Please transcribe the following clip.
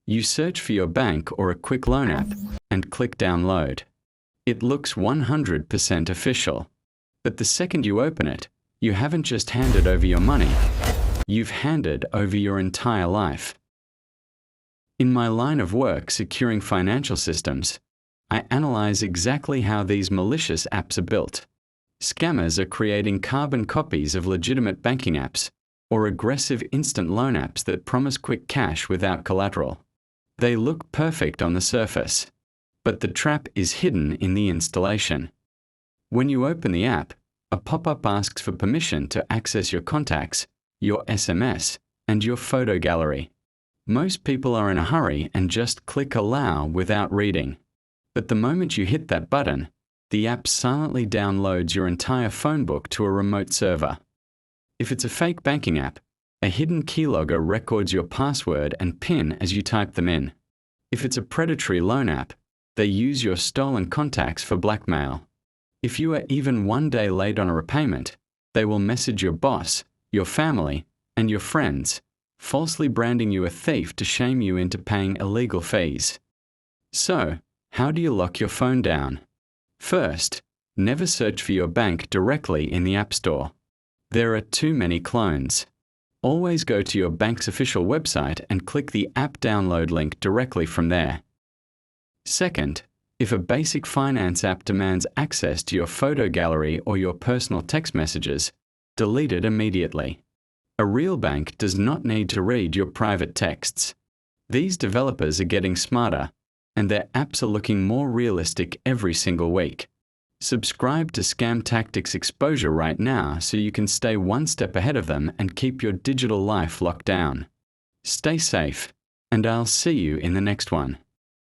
You search for your bank or a quick loan app and click download. It looks 100% official. But the second you open it, you haven't just handed over your money, you've handed over your entire life. In my line of work securing financial systems, I analyze exactly how these malicious apps are built. Scammers are creating carbon copies of legitimate banking apps or aggressive instant loan apps that promise quick cash without collateral. They look perfect on the surface, but the trap is hidden in the installation. When you open the app, a pop-up asks for permission to access your contacts, your SMS, and your photo gallery. Most people are in a hurry and just click allow without reading. But the moment you hit that button, the app silently downloads your entire phone book to a remote server. If it's a fake banking app, a hidden keylogger records your password and PIN as you type them in. If it's a predatory loan app, they use your stolen contacts for blackmail. If you are even one day late on a repayment, they will message your boss, your family, and your friends, falsely branding you a thief to shame you into paying illegal fees. So, how do you lock your phone down? First, never search for your bank directly in the App Store. There are too many clones. Always go to your bank's official website and click the app download link directly from there. Second, if a basic finance app demands access to your photo gallery or your personal text messages, delete it immediately. A real bank does not need to read your private texts. These developers are getting smarter, and their apps are looking more realistic every single week. Subscribe to Scam Tactics Exposure right now so you can stay one step ahead of them and keep your digital life locked down. Stay safe, and I'll see you in the next one.